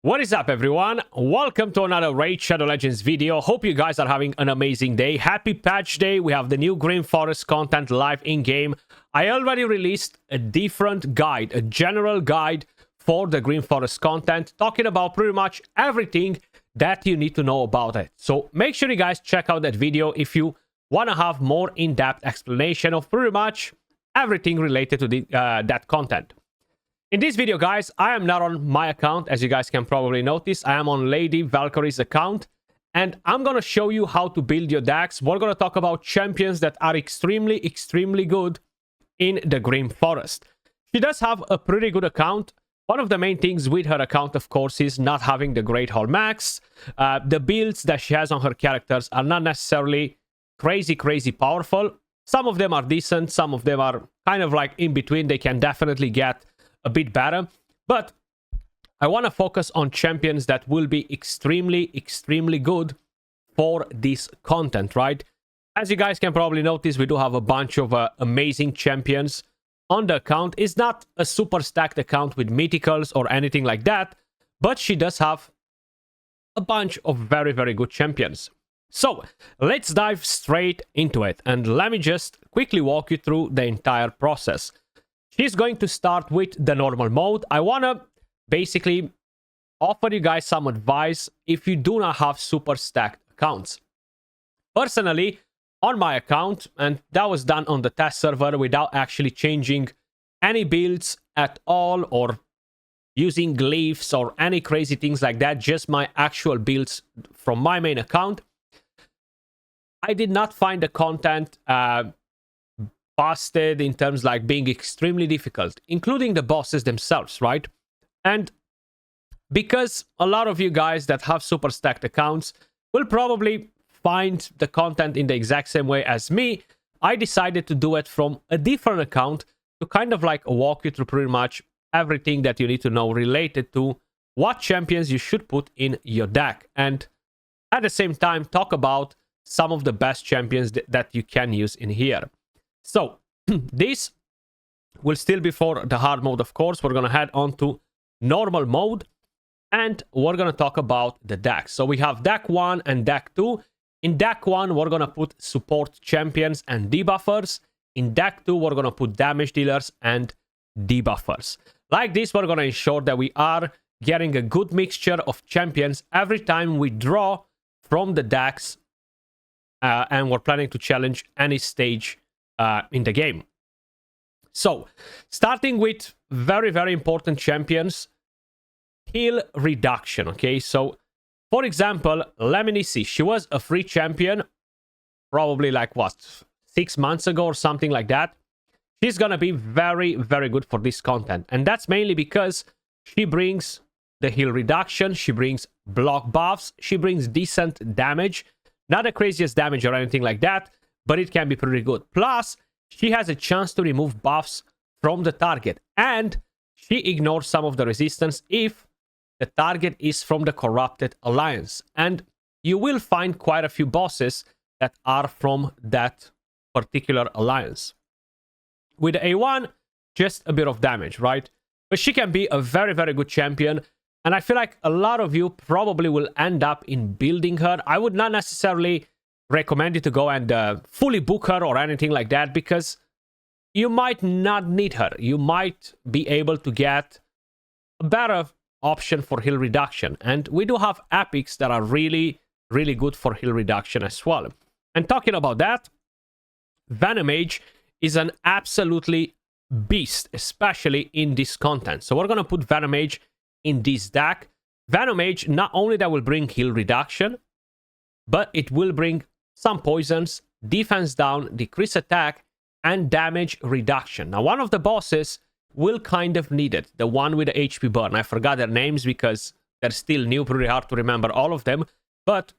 What is up, everyone? Welcome to another Raid Shadow Legends video. Hope you guys are having an amazing day. Happy patch day. We have the new Green Forest content live in-game. I already released a different guide, a general guide for the Green Forest content, talking about pretty much everything that you need to know about it. So make sure you guys check out that video if you want to have more in-depth explanation of pretty much everything related to that content. In this video, guys, I am not on my account, as you guys can probably notice. I am on Lady Valkyrie's account, and I'm going to show you how to build your decks. We're going to talk about champions that are extremely good in the Green Forest. She does have a pretty good account. One of the main things with her account, of course, is not having the Great Hall Max. The builds that she has on her characters are not necessarily crazy powerful. Some of them are decent. Some of them are kind of like in between. They can definitely get a bit better, but I want to focus on champions that will be extremely good for this content, right? As you guys can probably notice, we do have a bunch of amazing champions on the account. It's not a super stacked account with mythicals or anything like that, but she does have a bunch of very good champions. So let's dive straight into it, and let me just quickly walk you through the entire process. She's going to start with the normal mode. I want to basically offer you guys some advice if you do not have super stacked accounts. Personally, on my account, and that was done on the test server without actually changing any builds at all or using glyphs or any crazy things like that, just my actual builds from my main account, I did not find the content busted in terms like being extremely difficult, including the bosses themselves, right? And because a lot of you guys that have super stacked accounts will probably find the content in the exact same way as me, I decided to do it from a different account to kind of like walk you through pretty much everything that you need to know related to what champions you should put in your deck, and at the same time talk about some of the best champions that you can use in here. So this will still be for the hard mode, of course. We're going to head on to normal mode, and we're going to talk about the decks. So we have deck 1 and deck 2. In deck 1, we're going to put support champions and debuffers. In deck 2, we're going to put damage dealers and debuffers. Like this, we're going to ensure that we are getting a good mixture of champions every time we draw from the decks, and we're planning to challenge any stage in the game. So, starting with very important champions, heal reduction, okay? So, for example, Lemnisy, she was a free champion, probably like, what, 6 months ago or something like that. She's gonna be very good for this content, and that's mainly because she brings the heal reduction, she brings block buffs, she brings decent damage, not the craziest damage or anything like that, but it can be pretty good. Plus, she has a chance to remove buffs from the target, and she ignores some of the resistance if the target is from the Corrupted Alliance. And you will find quite a few bosses that are from that particular alliance. With A1, just a bit of damage, right? But she can be a very good champion, and I feel like a lot of you probably will end up in building her. I would not necessarily recommend you to go and fully book her or anything like that, because you might not need her. You might be able to get a better option for heal reduction, and we do have epics that are really good for heal reduction as well. And talking about that, Venomage is an absolutely beast, especially in this content. So we're gonna put Venomage in this deck. Venomage, not only that will bring heal reduction, but it will bring some poisons, defense down, decrease attack, and damage reduction. Now, one of the bosses will kind of need it, the one with the HP burn. I forgot their names because they're still new, pretty hard to remember all of them, but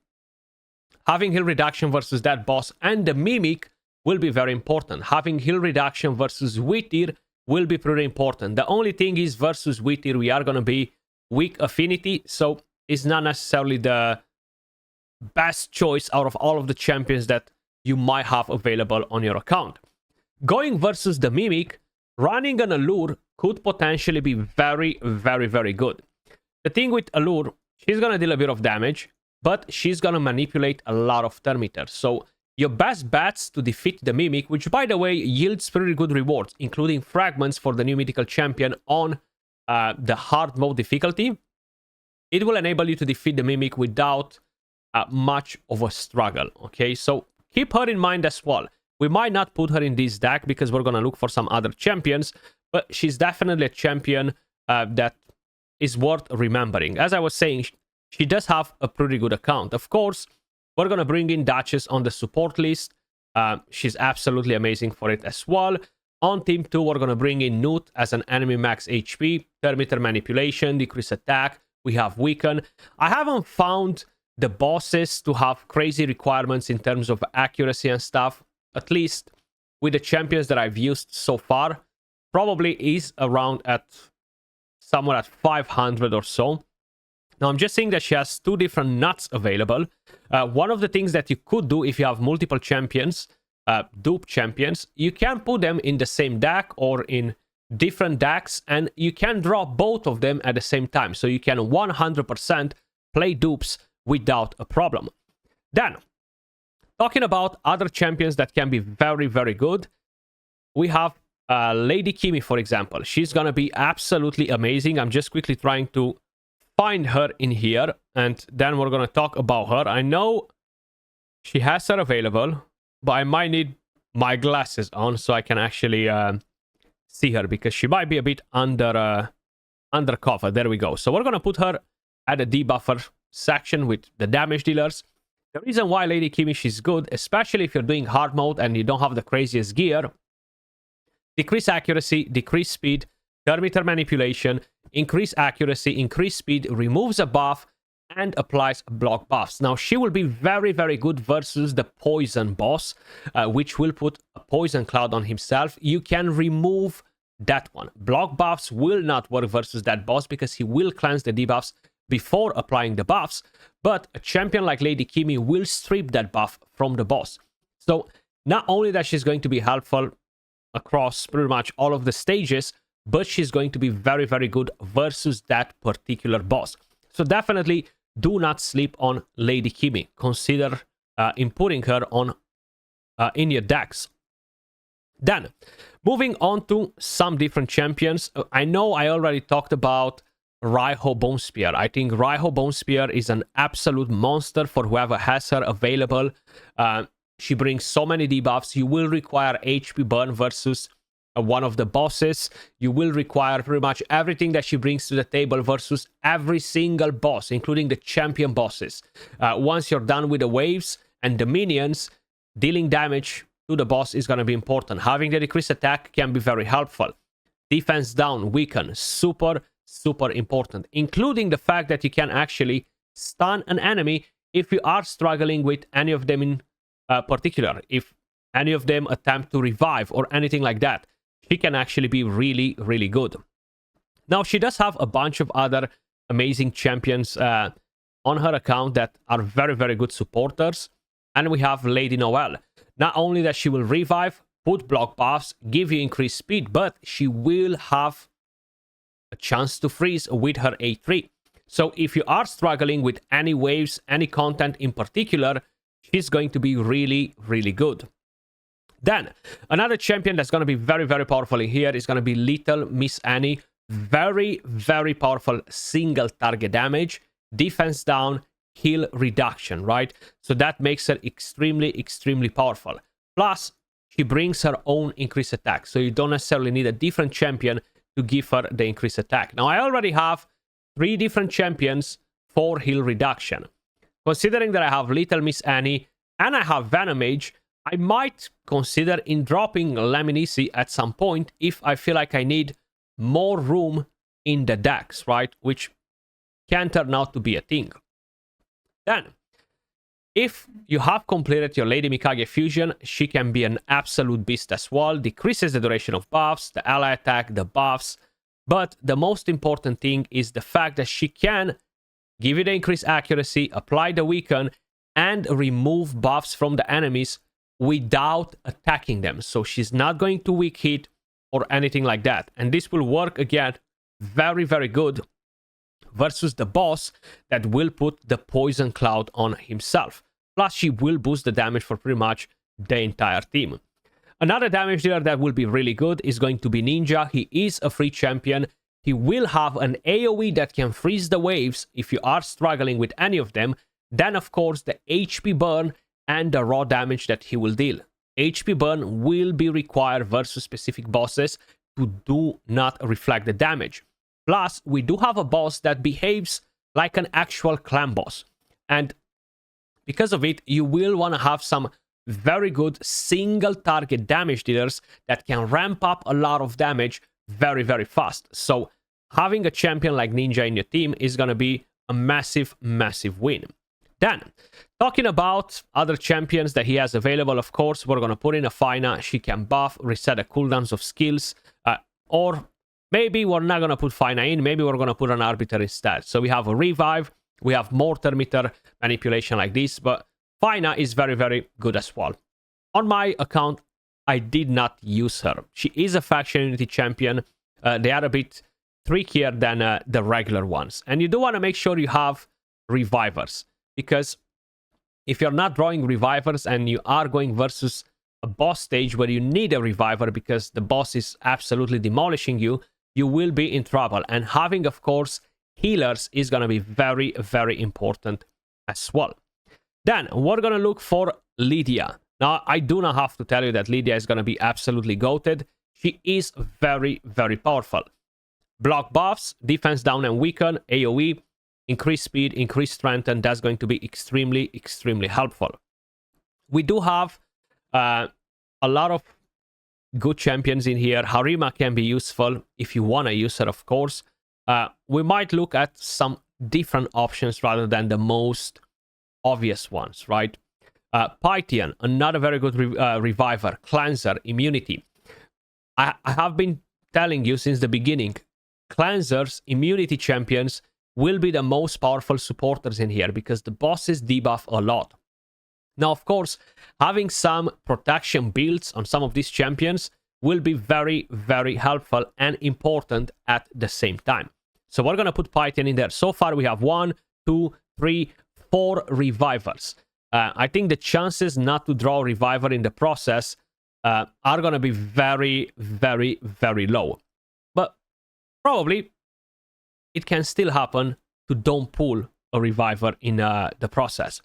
having heal reduction versus that boss and the Mimic will be very important. Having heal reduction versus Wither will be pretty important. The only thing is, versus Wither, we are going to be weak affinity, so it's not necessarily the best choice out of all of the champions that you might have available on your account. Going versus the Mimic, running an Allure could potentially be very good. The thing with Allure, she's gonna deal a bit of damage, but she's gonna manipulate a lot of turn meters. So your best bets to defeat the Mimic, which by the way yields pretty good rewards, including fragments for the new mythical champion on the hard mode difficulty. It will enable you to defeat the Mimic without much of a struggle. Okay, so keep her in mind as well. We might not put her in this deck because we're gonna look for some other champions, but she's definitely a champion that is worth remembering. As I was saying, she does have a pretty good account. Of course, we're going to bring in Duchess on the support list. She's absolutely amazing for it as well. On Team 2, we're going to bring in Newt as an enemy max HP, turn meter manipulation, decrease attack. We have Weaken. I haven't found the bosses to have crazy requirements in terms of accuracy and stuff, at least with the champions that I've used so far. Probably is around at somewhere at 500 or so. Now, I'm just saying that she has two different nuts available. One of the things that you could do if you have multiple champions, dupe champions, you can put them in the same deck or in different decks, and you can draw both of them at the same time. So you can 100% play dupes without a problem. Then, talking about other champions that can be very, very good, we have Lady Kimi, for example. She's gonna be absolutely amazing. I'm just quickly trying to find her in here, and then we're gonna talk about her. I know she has her available, but I might need my glasses on so I can actually see her, because she might be a bit under cover. There we go. So we're gonna put her at the debuffer section with the damage dealers. The reason why Lady Kimi, she's good, especially if you're doing hard mode and you don't have the craziest gear: decrease accuracy, decrease speed, turn meter manipulation, increase accuracy, increase speed, removes a buff, and applies block buffs. Now, she will be very, very good versus the poison boss, which will put a poison cloud on himself. You can remove that one. Block buffs will not work versus that boss because he will cleanse the debuffs before applying the buffs, but a champion like Lady Kimi will strip that buff from the boss. So not only that she's going to be helpful across pretty much all of the stages, but she's going to be very, very good versus that particular boss. So definitely do not sleep on Lady Kimi. Consider inputting her on in your decks. Then, moving on to some different champions. I know I already talked about Raiho Bonespear. I think Raiho Bonespear is an absolute monster for whoever has her available. She brings so many debuffs. You will require HP burn versus one of the bosses. You will require pretty much everything that she brings to the table versus every single boss, including the champion bosses. Once you're done with the waves and the minions, dealing damage to the boss is going to be important. Having the decreased attack can be very helpful. Defense down, weaken, super, super important. Including the fact that you can actually stun an enemy if you are struggling with any of them in particular. If any of them attempt to revive or anything like that, she can actually be really, really good. Now, she does have a bunch of other amazing champions on her account that are very, very good supporters. And we have Lady Noelle. Not only that she will revive, put block buffs, give you increased speed, but she will have a chance to freeze with her A3. So if you are struggling with any waves, any content in particular, she's going to be really, really good. Then, another champion that's going to be very, very powerful in here is going to be Little Miss Annie. Very, very powerful single target damage, defense down, heal reduction, right? So that makes her extremely, extremely powerful. Plus, she brings her own increased attack, so you don't necessarily need a different champion to give her the increased attack. Now, I already have 3 different champions for heal reduction. Considering that I have Little Miss Annie and I have Venomage, I might consider in dropping Lemnisci at some point if I feel like I need more room in the decks, right? Which can turn out to be a thing. Then, if you have completed your Lady Mikage fusion, she can be an absolute beast as well. Decreases the duration of buffs, the ally attack, the buffs. But the most important thing is the fact that she can give you the increased accuracy, apply the weaken, and remove buffs from the enemies without attacking them. So she's not going to weak hit or anything like that. And this will work again very, very good versus the boss that will put the poison cloud on himself. Plus, she will boost the damage for pretty much the entire team. Another damage dealer that will be really good is going to be Ninja. He is a free champion. He will have an AoE that can freeze the waves if you are struggling with any of them. Then, of course, the HP burn and the raw damage that he will deal. HP burn will be required versus specific bosses to do not reflect the damage. Plus, we do have a boss that behaves like an actual clan boss. And because of it, you will want to have some very good single target damage dealers that can ramp up a lot of damage very, very fast. So having a champion like Ninja in your team is going to be a massive, massive win. Then, talking about other champions that he has available, of course, we're going to put in a Faina. She can buff, reset the cooldowns of skills, or maybe we're not going to put Faina in, maybe we're going to put an Arbiter instead. So we have a Revive, we have Mortar Meter manipulation like this, but Faina is very, very good as well. On my account, I did not use her. She is a faction unity champion. They are a bit trickier than the regular ones. And you do want to make sure you have Revivers, because if you're not drawing Revivers and you are going versus a boss stage where you need a Reviver because the boss is absolutely demolishing you, you will be in trouble. And having, of course, healers is going to be very, very important as well. Then we're going to look for Lydia. Now, I do not have to tell you that Lydia is going to be absolutely goated. She is very, very powerful. Block buffs, defense down and weaken, AoE, increase speed, increase strength, and that's going to be extremely, extremely helpful. We do have a lot of good champions in here. Harima can be useful if you want to use her, of course. We might look at some different options rather than the most obvious ones, right? Pythian, another very good reviver, cleanser, immunity. I have been telling you since the beginning, cleansers, immunity champions will be the most powerful supporters in here because the bosses debuff a lot. Now, of course, having some protection builds on some of these champions will be very, very helpful and important at the same time. So we're going to put Pythian in there. So far, we have 1, 2, 3, 4 revivers. I think the chances not to draw a reviver in the process are going to be very, very, very low. But probably it can still happen to don't pull a reviver in the process.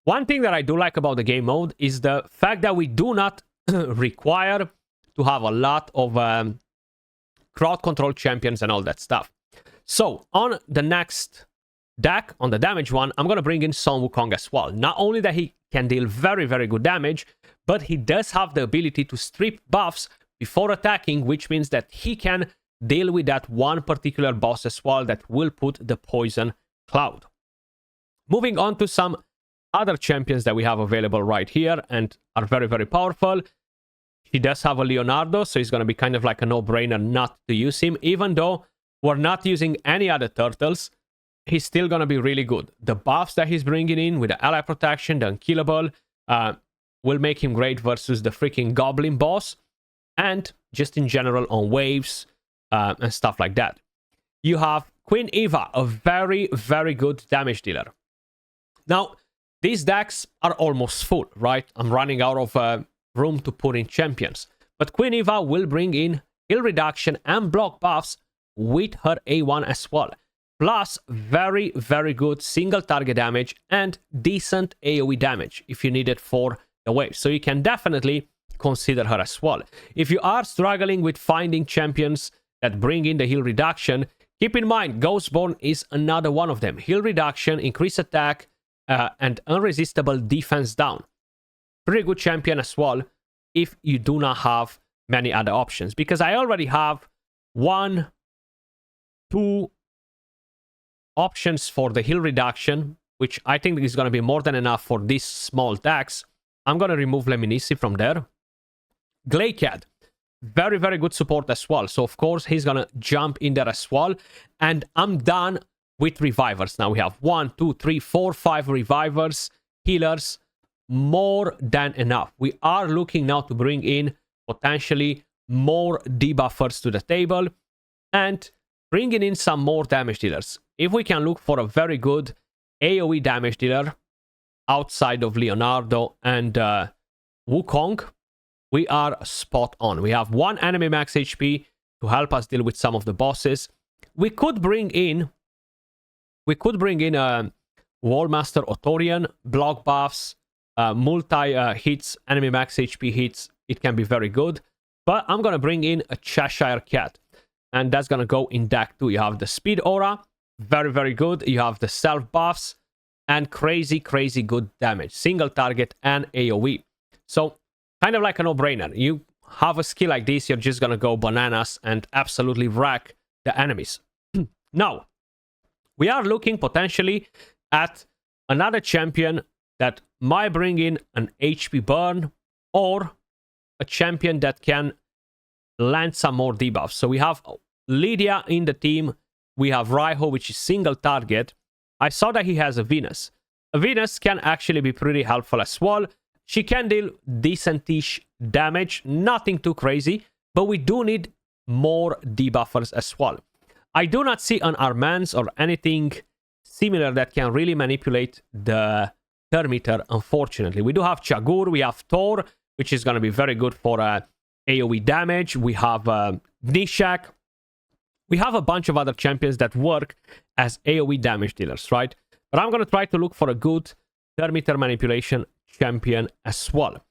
One thing that I do like about the game mode is the fact that we do not require to have a lot of crowd control champions and all that stuff. So on the next deck, on the damage one, I'm going to bring in Sun Wukong as well. Not only that he can deal very, very good damage, but he does have the ability to strip buffs before attacking, which means that he can deal with that one particular boss as well that will put the poison cloud. Moving on to some other champions that we have available right here and are very, very powerful. He does have a Leonardo, so it's going to be kind of like a no-brainer not to use him. Even though we're not using any other turtles, he's still going to be really good. The buffs that he's bringing in with the ally protection, the unkillable, will make him great versus the freaking goblin boss. And just in general on waves and stuff like that. You have Queen Eva, a very, very good damage dealer. Now, these decks are almost full, right? I'm running out of room to put in champions. But Queen Eva will bring in heal reduction and block buffs with her A1 as well. Plus, very, very good single target damage and decent AoE damage if you need it for the wave. So you can definitely consider her as well. If you are struggling with finding champions that bring in the heal reduction, keep in mind, Ghostborn is another one of them. Heal reduction, increase attack, and unresistible defense down. Pretty good champion as well if you do not have many other options. Because I already have 1, 2 options for the heal reduction, which I think is going to be more than enough for these small decks. I'm going to remove Lemnisci from there. Glaciad, very, very good support as well. So, of course, he's going to jump in there as well. And I'm done with revivers. Now we have 1, 2, 3, 4, 5 revivers, healers, more than enough. We are looking now to bring in potentially more debuffers to the table and bringing in some more damage dealers. if we can look for a very good AoE damage dealer outside of Leonardo and Wukong, we are spot on. We have one enemy max HP to help us deal with some of the bosses. We could bring in a Wallmaster Otorian, block buffs, multi hits, enemy max HP hits. It can be very good. But I'm gonna bring in a Cheshire Cat, and that's gonna go in deck 2. You have the speed aura, very, very good. You have the self buffs and crazy, crazy good damage, single target and AoE. So kind of like a no-brainer. You have a skill like this, you're just gonna go bananas and absolutely wreck the enemies. Now, we are looking potentially at another champion that might bring in an HP burn, or a champion that can land some more debuffs. So we have Lydia in the team. We have Raiho, which is single target. I saw that he has a Venus. A Venus can actually be pretty helpful as well. She can deal decentish damage, nothing too crazy, but we do need more debuffers as well. I do not see an Armans or anything similar that can really manipulate the Thermiter, unfortunately. We do have Chagur, we have Thor, which is going to be very good for AoE damage. We have Nishak. We have a bunch of other champions that work as AoE damage dealers, right? But I'm going to try to look for a good Thermiter manipulation champion as well.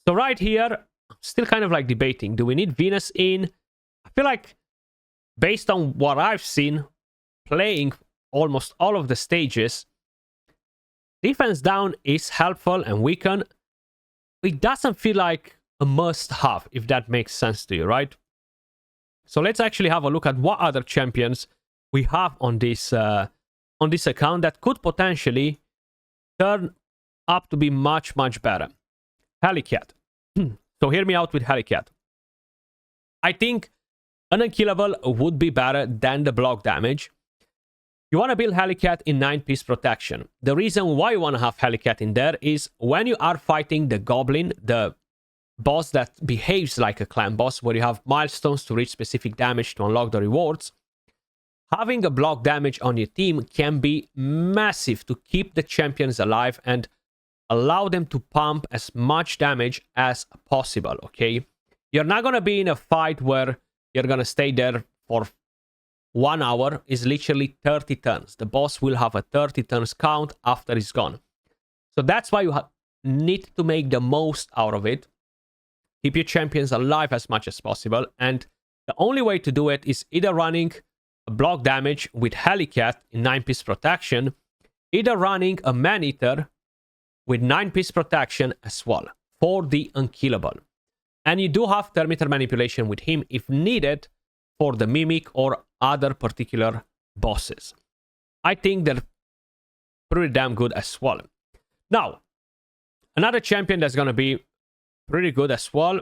So right here, still kind of like debating. Do we need Venus in? I feel like, based on what I've seen, playing almost all of the stages, defense down is helpful and weaken. It doesn't feel like a must-have, if that makes sense to you, right? So let's actually have a look at what other champions we have on this account that could potentially turn up to be much, much better. Helicat. So hear me out with Helicat. I think an unkillable would be better than the block damage. You want to build Helicat in 9-piece protection. The reason why you want to have Helicat in there is when you are fighting the Goblin, the boss that behaves like a clan boss, where you have milestones to reach specific damage to unlock the rewards, having a block damage on your team can be massive to keep the champions alive and allow them to pump as much damage as possible, okay? You're not going to be in a fight where you're going to stay there for 1 hour. Is literally 30 turns. The boss will have a 30 turns count after he's gone. So that's why you need to make the most out of it. Keep your champions alive as much as possible. And the only way to do it is either running a block damage with Helicat in 9-piece protection, either running a Man-Eater with 9-piece protection as well for the unkillable. And you do have Thermiter manipulation with him if needed for the Mimic or other particular bosses. I think they're pretty damn good as well. Now, another champion that's going to be pretty good as well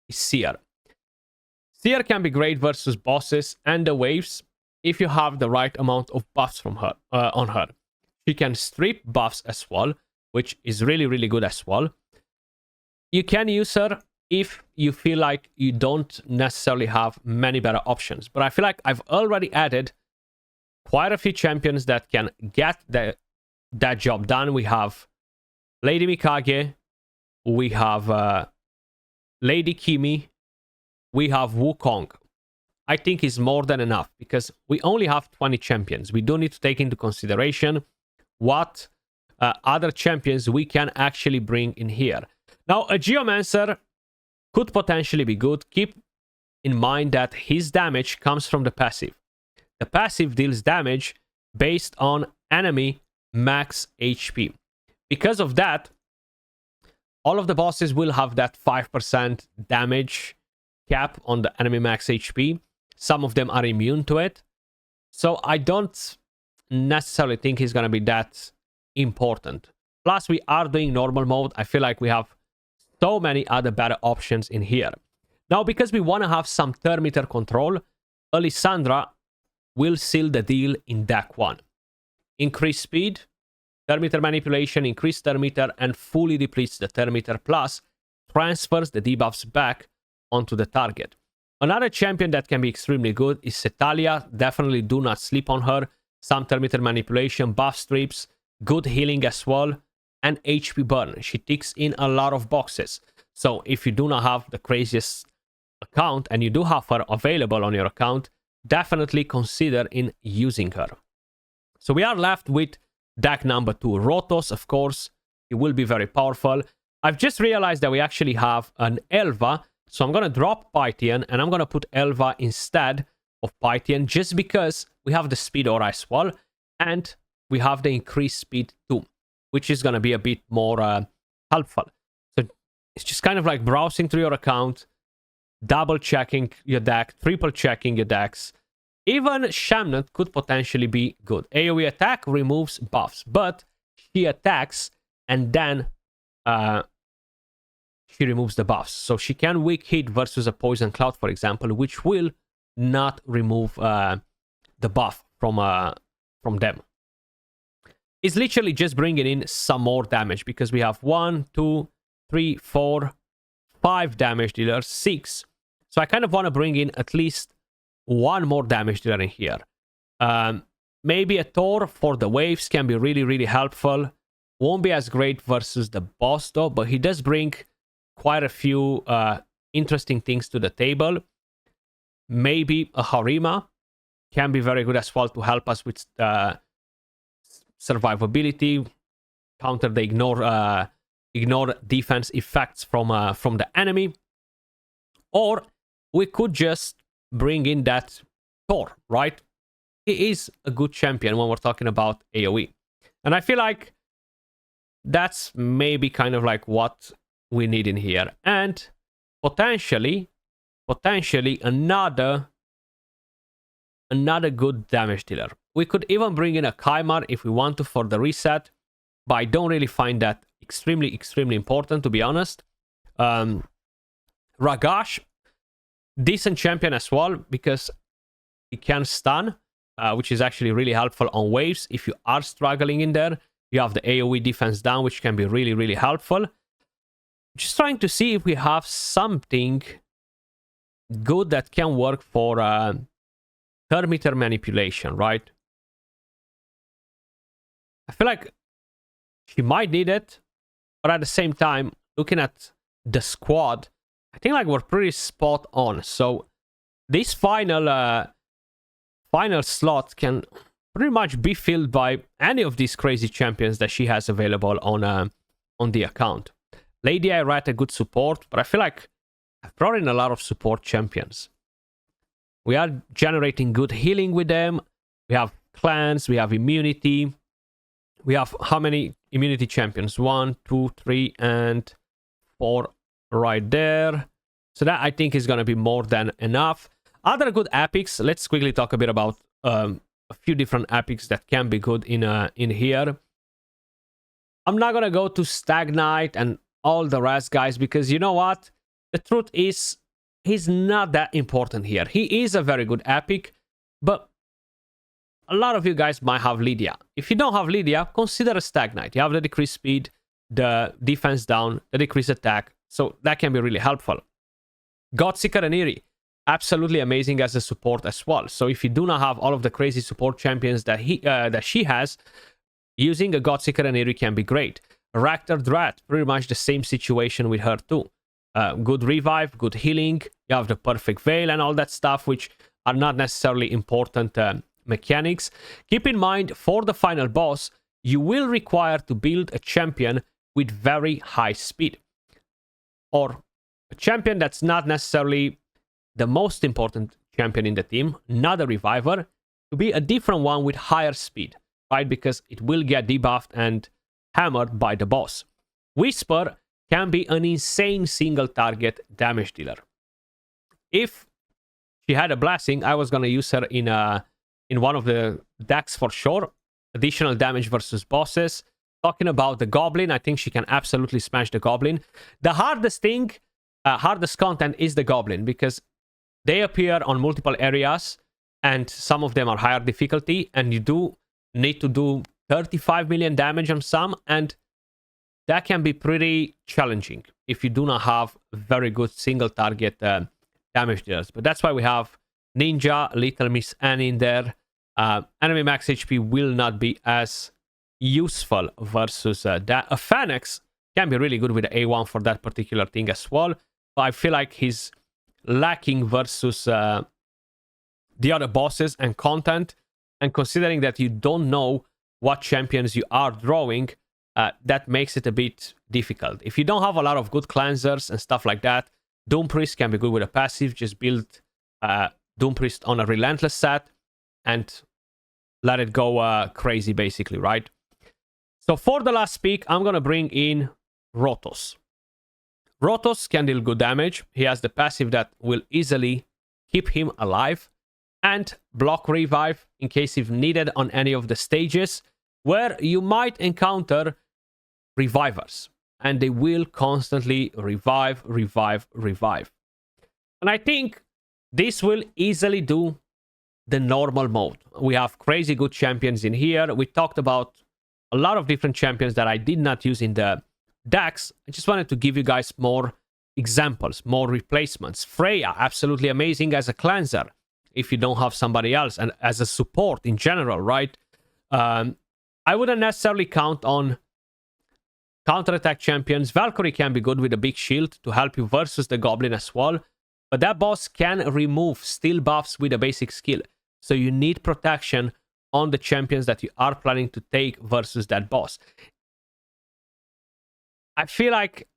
is Seer. Seer can be great versus bosses and the waves if you have the right amount of buffs from her on her. She can strip buffs as well, which is really, really good as well. You can use her if you feel like you don't necessarily have many better options. But I feel like I've already added quite a few champions that can get that job done. We have Lady Mikage, we have Lady Kimi, we have Wukong. I think is more than enough because we only have 20 champions. We do need to take into consideration what other champions we can actually bring in here. Now, a Geomancer could potentially be good. Keep in mind that his damage comes from the passive. The passive deals damage based on enemy max HP. Because of that, all of the bosses will have that 5% damage cap on the enemy max HP. Some of them are immune to it. So I don't necessarily think he's going to be that important. Plus, we are doing normal mode. I feel like we have so many other better options in here. Now, because we want to have some Thermiter control, Alessandra will seal the deal in deck 1. Increase speed, Thermiter manipulation, increase Thermiter, and fully depletes the Thermiter, plus transfers the debuffs back onto the target. Another champion that can be extremely good is Setalia. Definitely do not sleep on her. some thermometer manipulation, buff strips, good healing as well, and HP burn. She ticks in a lot of boxes. So if you do not have the craziest account and you do have her available on your account, definitely consider in using her. So we are left with deck number 2. Rotos, of course, it will be very powerful. I've just realized that we actually have an Elva, so I'm going to drop Pythian and I'm going to put Elva instead of Pythian just because we have the speed aura as well and we have the increased speed too, which is going to be a bit more helpful. So it's just kind of like browsing through your account, double checking your deck, triple checking your decks. Even Shamnut could potentially be good. AoE attack removes buffs, but she attacks and then she removes the buffs. So she can weak hit versus a poison cloud, for example, which will not remove the buff from them. It's literally just bringing in some more damage because we have 1, 2, 3, 4, 5 damage dealers, 6. So I kind of want to bring in at least one more damage dealer in here. Maybe a Thor for the waves can be really, really helpful. Won't be as great versus the boss though, but he does bring quite a few interesting things to the table. Maybe a Harima can be very good as well to help us with survivability, counter the ignore defense effects from the enemy. Or we could just bring in that Thor, right? He is a good champion when we're talking about AoE. And I feel like that's maybe kind of like what we need in here. And potentially another good damage dealer. We could even bring in a Kaimar if we want to for the reset, but I don't really find that extremely important, to be honest. Ragash, decent champion as well because he can stun, which is actually really helpful on waves. If you are struggling in there, you have the AoE defense down, which can be really helpful. Just trying to see if we have something good that can work for thermometer manipulation, right? I feel like she might need it, but at the same time, looking at the squad, I think like we're pretty spot on. So this final slot can pretty much be filled by any of these crazy champions that she has available on the account. Lady Irate, a good support, but I feel like I've brought in a lot of support champions. We are generating good healing with them. We have clans, we have immunity. We have how many immunity champions? 1, 2, 3, and 4 right there. So that I think is going to be more than enough. Other good epics. Let's quickly talk a bit about a few different epics that can be good in here. I'm not going to go to Stagnite and all the rest, guys, because you know what? The truth is, he's not that important here. He is a very good epic, but a lot of you guys might have Lydia. If you don't have Lydia, consider a Stagnite. You have the decreased speed, the defense down, the decreased attack, so that can be really helpful. Godseeker and Eerie, absolutely amazing as a support as well. So if you do not have all of the crazy support champions that she has, using a Godseeker and Eerie can be great. Ractor Drat, pretty much the same situation with her too. Good revive, good healing, you have the perfect veil and all that stuff, which are not necessarily important mechanics. Keep in mind, for the final boss, you will require to build a champion with very high speed. Or a champion that's not necessarily the most important champion in the team, not a reviver, to be a different one with higher speed, right? Because it will get debuffed and hammered by the boss. Whisper can be an insane single target damage dealer. If she had a blessing, I was going to use her in one of the decks for sure. Additional damage versus bosses. Talking about the Goblin, I think she can absolutely smash the Goblin. The hardest thing, hardest content is the Goblin, because they appear on multiple areas and some of them are higher difficulty, and you do need to do 35 million damage on some, and that can be pretty challenging if you do not have very good single target damage dealers. But that's why we have Ninja, Little Miss Annie in there. enemy max HP will not be as useful versus that. A Phoenix can be really good with the A1 for that particular thing as well, but I feel like he's lacking versus the other bosses and content. And considering that you don't know what champions you are drawing, that makes it a bit difficult. If you don't have a lot of good cleansers and stuff like that, Doom Priest can be good with a passive. Just build Doom Priest on a Relentless set and let it go crazy, basically, right? So for the last pick, I'm going to bring in Rotos. Rotos can deal good damage. He has the passive that will easily keep him alive and block revive in case if needed on any of the stages where you might encounter revivers. And they will constantly revive. And I think this will easily do the normal mode. We have crazy good champions in here. We talked about a lot of different champions that I did not use in the decks. I just wanted to give you guys more examples, more replacements. Freya, absolutely amazing as a cleanser if you don't have somebody else, and as a support in general, right? I wouldn't necessarily count on counterattack champions. Valkyrie can be good with a big shield to help you versus the goblin as well, but that boss can remove steal buffs with a basic skill, so you need protection on the champions that you are planning to take versus that boss. I feel like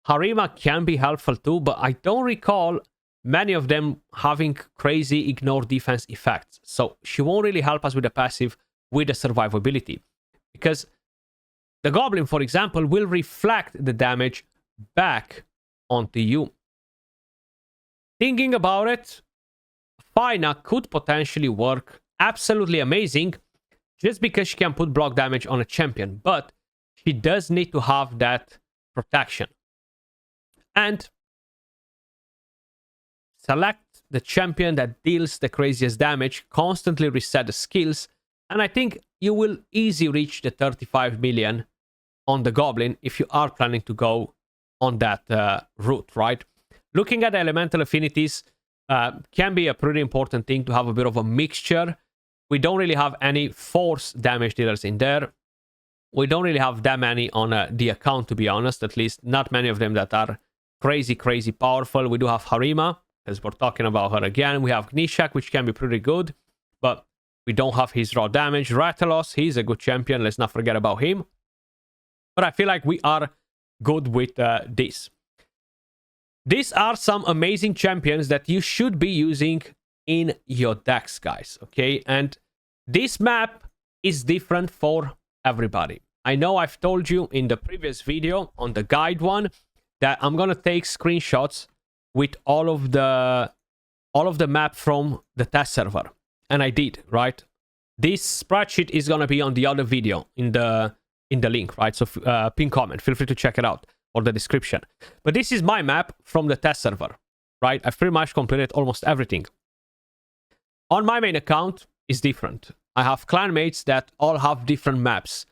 Harima can be helpful too, but I don't recall many of them having crazy ignore defense effects. So she won't really help us with the passive with the survivability. Because the goblin, for example, will reflect the damage back onto you. Thinking about it, Fina could potentially work absolutely amazing just because she can put block damage on a champion. But she does need to have that protection. And select the champion that deals the craziest damage, constantly reset the skills, and I think you will easily reach the 35 million on the goblin if you are planning to go on that route, right? Looking at the elemental affinities can be a pretty important thing to have a bit of a mixture. We don't really have any force damage dealers in there. We don't really have that many on the account, to be honest, at least not many of them that are crazy powerful. We do have Harima, as we're talking about her again. We have Gnishak, which can be pretty good, but we don't have his raw damage. Rathalos, he's a good champion. Let's not forget about him. But I feel like we are good with this. These are some amazing champions that you should be using in your decks, guys, okay? And this map is different for everybody. I know I've told you in the previous video on the guide one that I'm gonna take screenshots with all of the map from the test server, and I did, right? This spreadsheet is gonna be on the other video in the link, right? So pin comment, feel free to check it out, or the description. But this is my map from the test server, right? I've pretty much completed almost everything. On my main account is different. I have clanmates that all have different maps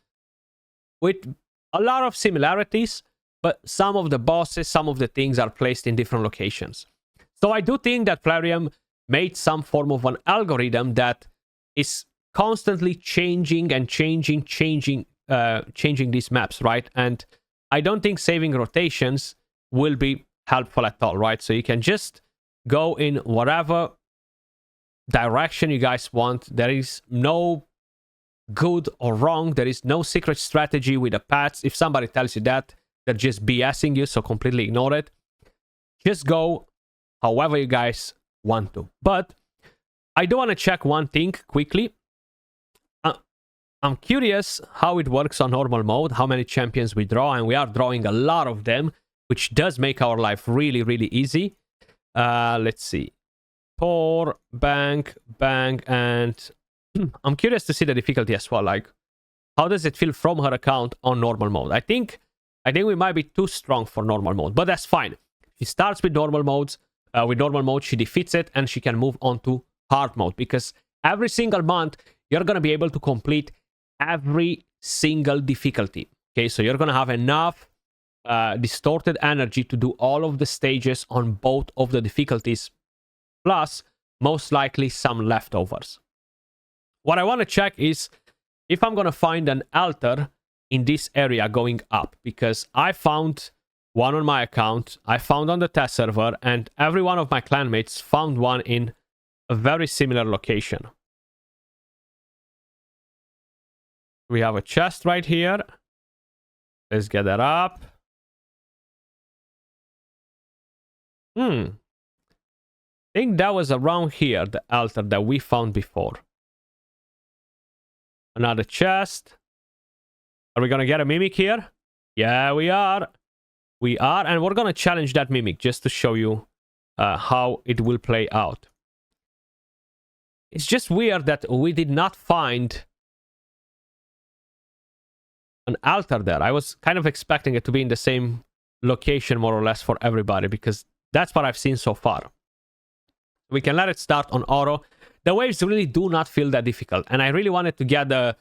with a lot of similarities, but some of the bosses, some of the things are placed in different locations. So I do think that Plarium made some form of an algorithm that is constantly changing and changing these maps, right? And I don't think saving rotations will be helpful at all, right? So you can just go in whatever direction you guys want. There is no good or wrong. There is no secret strategy with the paths. If somebody tells you that, they're just BSing you, so completely ignore it. Just go however you guys want to. But I do want to check one thing quickly. I'm curious how it works on normal mode, how many champions we draw, and we are drawing a lot of them, which does make our life really, really easy. Let's see. Pour, bang, and I'm curious to see the difficulty as well. Like, how does it feel from her account on normal mode? I think we might be too strong for normal mode, but that's fine. She starts with normal modes. With normal mode, she defeats it, and she can move on to hard mode, because every single month you're gonna be able to complete every single difficulty. Okay, so you're gonna have enough distorted energy to do all of the stages on both of the difficulties, plus most likely some leftovers. What I want to check is if I'm going to find an altar in this area going up, because I found one on my account, I found on the test server, and every one of my clanmates found one in a very similar location. We have a chest right here. Let's get that up. I think that was around here, the altar that we found before. Another chest. Are we gonna get a mimic here? Yeah, we are. We are, and we're gonna challenge that mimic just to show you how it will play out. It's just weird that we did not find an altar there. I was kind of expecting it to be in the same location more or less for everybody, because that's what I've seen so far. We can let it start on auto. The waves really do not feel that difficult, and I really wanted to get the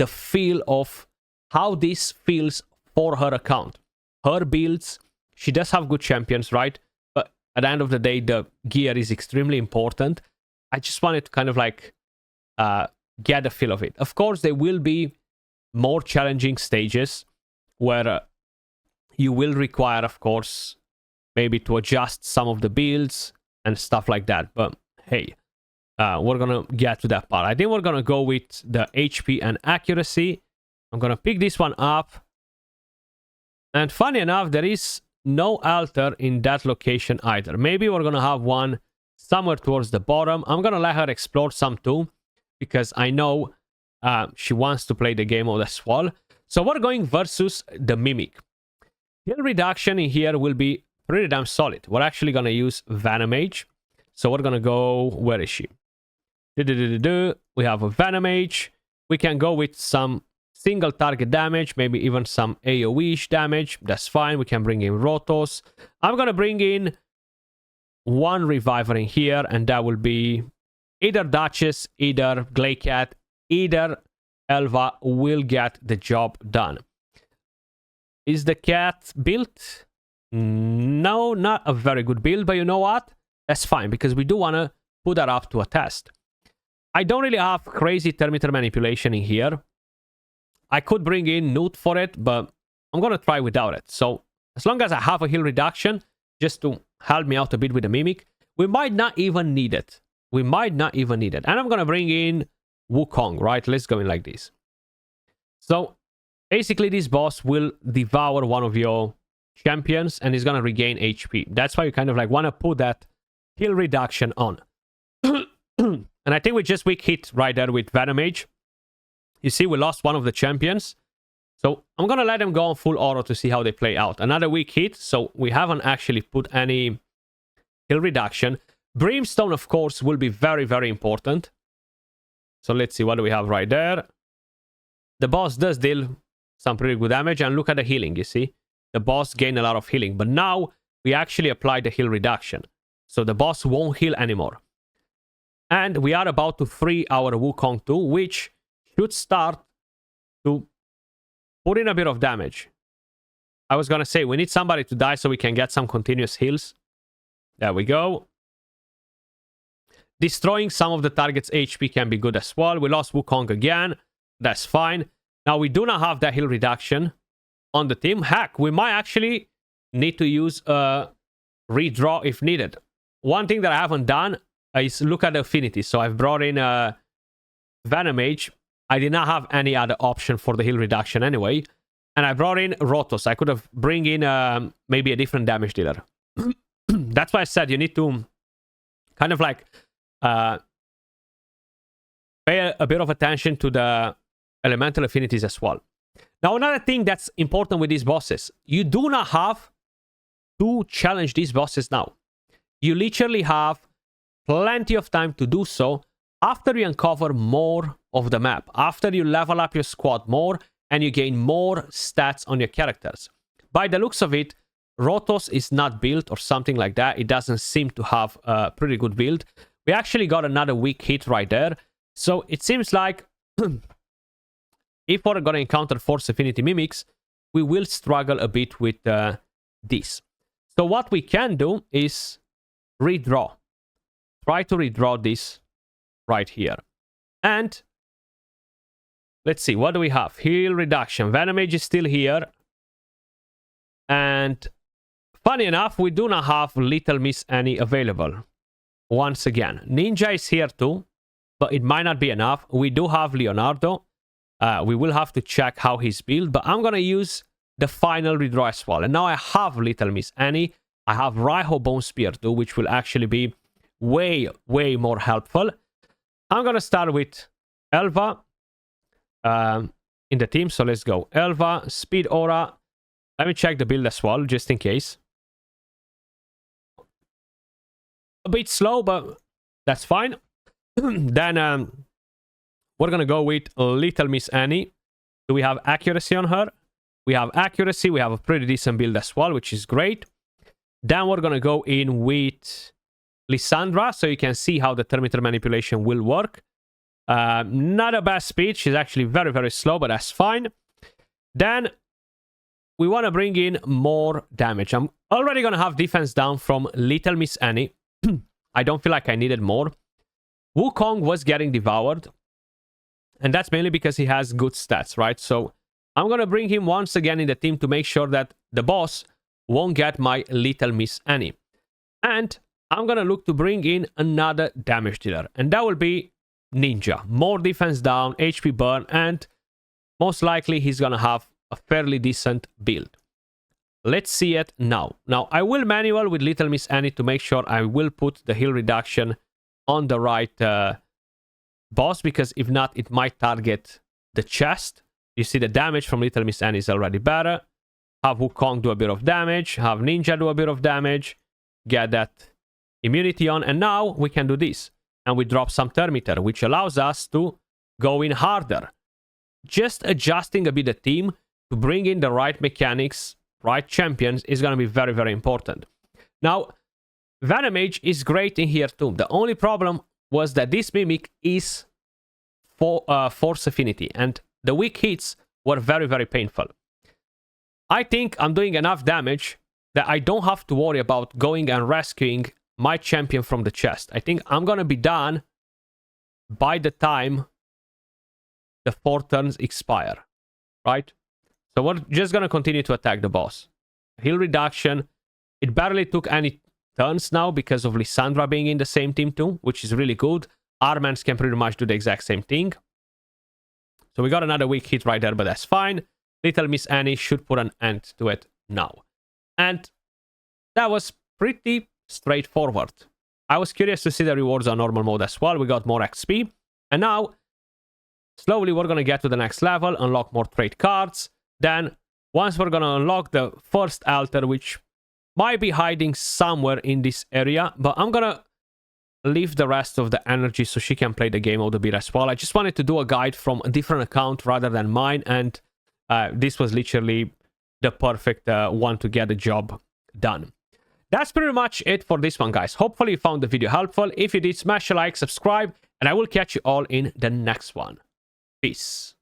feel of how this feels for her account. Her builds, she does have good champions, right? But at the end of the day, the gear is extremely important. I just wanted to kind of like get a feel of it. Of course, there will be more challenging stages where you will require, of course, maybe to adjust some of the builds and stuff like that. But hey, we're gonna get to that part. I think we're gonna go with the HP and accuracy. I'm gonna pick this one up. And funny enough, there is no altar in that location either. Maybe we're gonna have one somewhere towards the bottom. I'm gonna let her explore some too, because I know she wants to play the game mode as well. So we're going versus the Mimic. Heal reduction in here will be pretty damn solid. We're actually gonna use Venomage. So we're gonna go, where is she? We have a Venomage. We can go with some single target damage, maybe even some AoE-ish damage. That's fine. We can bring in Rotos. I'm gonna bring in one Reviver in here, and that will be either Duchess, either Glaycat, either Elva will get the job done. Is the cat built? No, not a very good build, but you know what? That's fine, because we do want to put that up to a test. I don't really have crazy Thermimeter manipulation in here. I could bring in Newt for it, but I'm going to try without it. So as long as I have a heal reduction, just to help me out a bit with the Mimic, we might not even need it. We might not even need it. And I'm going to bring in Wukong, right? Let's go in like this. So basically this boss will devour one of your champions and is going to regain HP. That's why you kind of like want to put that heal reduction on. And I think we just weak hit right there with Venomage. You see, we lost one of the champions. So I'm going to let them go on full auto to see how they play out. Another weak hit, so we haven't actually put any heal reduction. Brimstone, of course, will be very, very important. So let's see, what do we have right there? The boss does deal some pretty good damage, and look at the healing, you see? The boss gained a lot of healing, but now we actually apply the heal reduction. So the boss won't heal anymore. And we are about to free our Wukong too, which should start to put in a bit of damage. I was gonna say, we need somebody to die so we can get some continuous heals. There we go. Destroying some of the target's HP can be good as well. We lost Wukong again. That's fine. Now, we do not have that heal reduction on the team. Heck, we might actually need to use a redraw if needed. One thing that I haven't done is look at the affinity. So I've brought in a Venomage. I did not have any other option for the heal reduction anyway. And I brought in Rotos. I could have bring in maybe a different damage dealer. That's why I said you need to kind of like pay a bit of attention to the elemental affinities as well. Now, another thing that's important with these bosses, you do not have to challenge these bosses now. You literally have plenty of time to do so after you uncover more of the map, after you level up your squad more and you gain more stats on your characters. By the looks of it, Rotos is not built or something like that. It doesn't seem to have a pretty good build. We actually got another weak hit right there. So it seems like if we're going to encounter Force Affinity Mimics, we will struggle a bit with this. So what we can do is redraw. Try to redraw this right here. And let's see. What do we have? Heal reduction. Venomage is still here. And funny enough, we do not have Little Miss Annie available. Once again, Ninja is here too, but it might not be enough. We do have Leonardo. We will have to check how he's built, but I'm going to use the final redraw as well. And now I have Little Miss Annie. I have Raiho Bone Spear too, which will actually be way, way more helpful. I'm going to start with Elva in the team. So let's go. Elva, Speed Aura. Let me check the build as well, just in case. A bit slow, but that's fine. Then we're going to go with Little Miss Annie. Do we have accuracy on her? We have accuracy. We have a pretty decent build as well, which is great. Then we're going to go in with Lysandra, so you can see how the Terminator manipulation will work. Not a bad speed. She's actually very, very slow, but that's fine. Then we want to bring in more damage. I'm already going to have defense down from Little Miss Annie. I don't feel like I needed more. Wukong was getting devoured. And that's mainly because he has good stats, right? So I'm going to bring him once again in the team to make sure that the boss won't get my Little Miss Annie. And I'm going to look to bring in another damage dealer. And that will be Ninja. More defense down, HP burn, and most likely he's going to have a fairly decent build. Let's see it now. Now, I will manual with Little Miss Annie to make sure I will put the heal reduction on the right boss, because if not, it might target the chest. You see the damage from Little Miss Annie is already better. Have Wukong do a bit of damage. Have Ninja do a bit of damage. Get that immunity on. And now we can do this. And we drop some Terminator, which allows us to go in harder. Just adjusting a bit the team to bring in the right mechanics, right champions, is going to be very, very important. Now, Venomage is great in here too. The only problem was that this Mimic is for Force Affinity, and the weak hits were very, very painful. I think I'm doing enough damage that I don't have to worry about going and rescuing my champion from the chest. I think I'm going to be done by the time the 4 turns expire, right? So we're just going to continue to attack the boss. Heal reduction. It barely took any turns now because of Lysandra being in the same team too, which is really good. Armans can pretty much do the exact same thing. So we got another weak hit right there, but that's fine. Little Miss Annie should put an end to it now. And that was pretty straightforward. I was curious to see the rewards on normal mode as well. We got more XP. And now, slowly we're going to get to the next level, unlock more trade cards. Then, once we're going to unlock the first altar, which might be hiding somewhere in this area, but I'm going to leave the rest of the energy so she can play the game mode a bit as well. I just wanted to do a guide from a different account rather than mine, and this was literally the perfect one to get the job done. That's pretty much it for this one, guys. Hopefully you found the video helpful. If you did, smash a like, subscribe, and I will catch you all in the next one. Peace.